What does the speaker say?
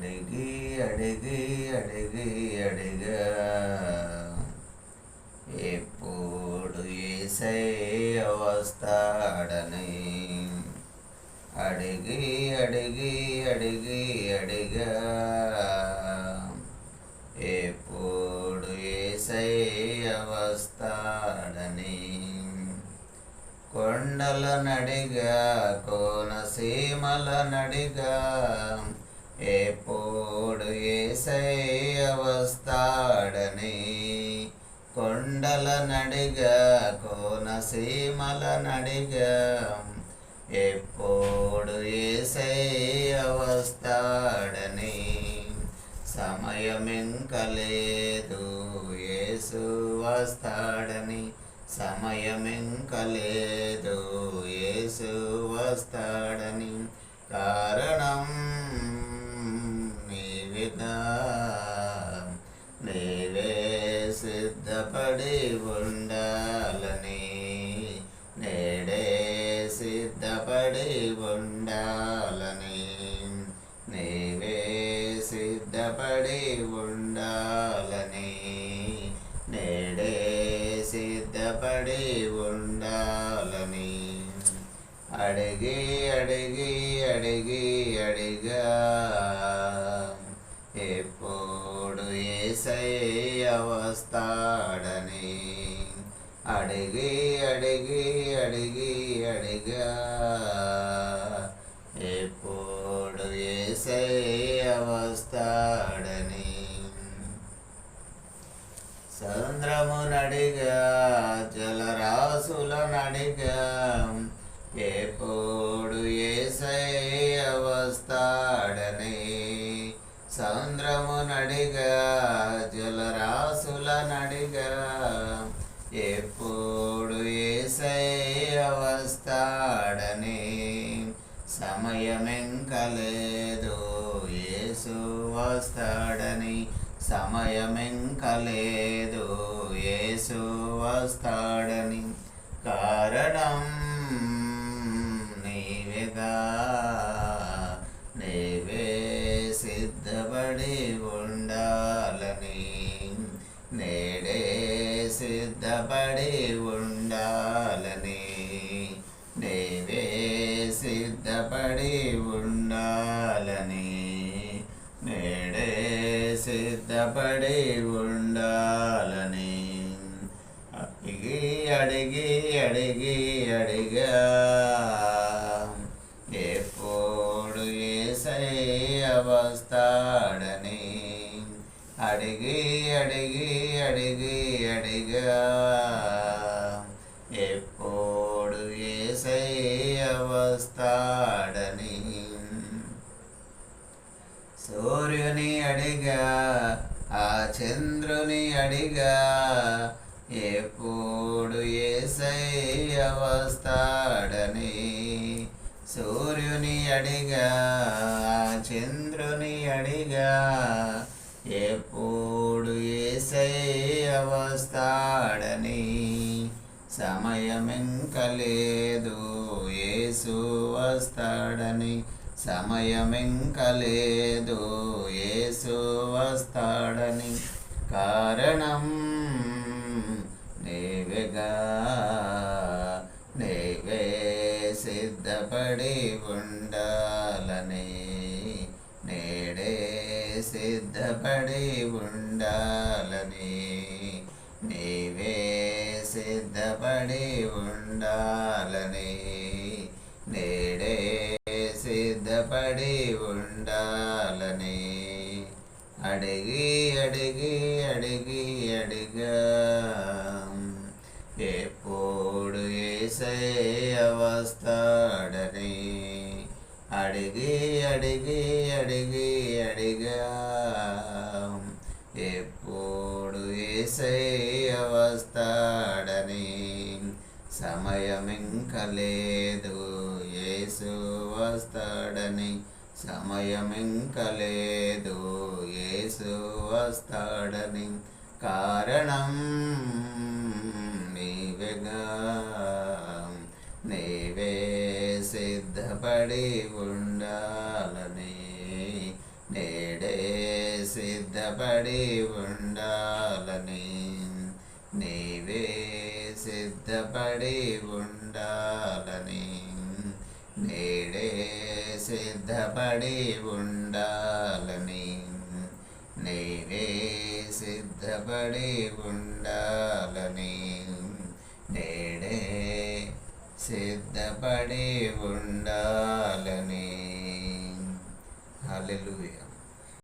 అడిగి అడిగి అడిగి అడిగా ఎప్పుడు యేసయ్య వస్తాడని అడిగి అడిగి అడిగి అడిగా ఎప్పుడు యేసయ్య వస్తాడని కొండల నడిగా కోనసీమల నడిగా ఎప్పుడు యేసయ్య వస్తాడని కొండల నడిగా కోనసీమల నడిగా ఎప్పుడు యేసయ్య వస్తాడని సమయమింక లేదు యేసు వస్తాడని సమయమింక లేదు యేసు వస్తాడని కారణం నీవిగా నీవే సిద్ధపడి ఉండాలని నేడే సిద్ధపడి ఉండాలని నీవే సిద్ధపడి ఉండాలని నేడే సిద్ధపడి ఉండాలని అడిగి అడిగి అడిగి అడిగా ఎప్పుడు యేసయ్య వస్తాడని అడిగి అడిగి అడిగి అడిగా ఎప్పుడు యేసయ్య వస్తాడని సంద్రము నడిగా జలరాశుల నడిగా ఎప్పుడు యేసయ్య వస్తాడని సంద్రము నడిగా జలరాశుల నడిగా ఎప్పుడు యేసయ్య వస్తాడని సమయమింక లేదు యేసు వస్తాడని సమయమింక లేదు యేసు వస్తాడని కారణం నీవేగా నీవే సిద్ధపడి ఉండాలని నేడే సిద్ధపడి ఉండాలని నీవే సిద్ధపడి ఉండాలని నేడే సిద్ధపడి ఉండాలని అడిగి అడిగి అడిగి అడిగా ఎప్పుడు యేసయ్య వస్తాడని అడిగి అడిగి అడిగి అడిగా ఎప్పుడు యేసయ్య వస్తాడని సూర్యుని అడిగా ఆ చంద్రుని అడిగా ఎప్పుడు యేసయ్య వస్తాడని సూర్యుని అడిగా ఆ చంద్రుని అడిగా ఎప్పుడు యేసయ్య వస్తాడని సమయమింక లేదు యేసు వస్తాడని సమయమింక లేదు యేసు వస్తాడని కారణం నీవేగా నీవే సిద్ధపడి ఉండాలని నేడే సిద్ధపడి ఉండాలని నీవే సిద్ధపడి ఉండాలని నేడే సిద్ధపడి ఉండాలని అడిగి అడిగి అడిగి అడిగా ఎప్పుడు యేసయ్య వస్తాడని అడిగి అడిగి అడిగి అడిగా ఎప్పుడు యేసయ్య వస్తాడని సమయమింక లేదు యేసు వస్తాడని సమయమింక లేదు యేసు వస్తాడని కారణం నీవేగా నీవే సిద్ధపడి ఉండాలని నేడే సిద్ధపడి ఉండాలని, నీవే సిద్ధపడి ఉండాలని, నేడే సిద్ధపడి ఉండాలని, నీవే సిద్ధపడి ఉండాలని, నేడే సిద్ధపడి ఉండాలని. హల్లెలూయా.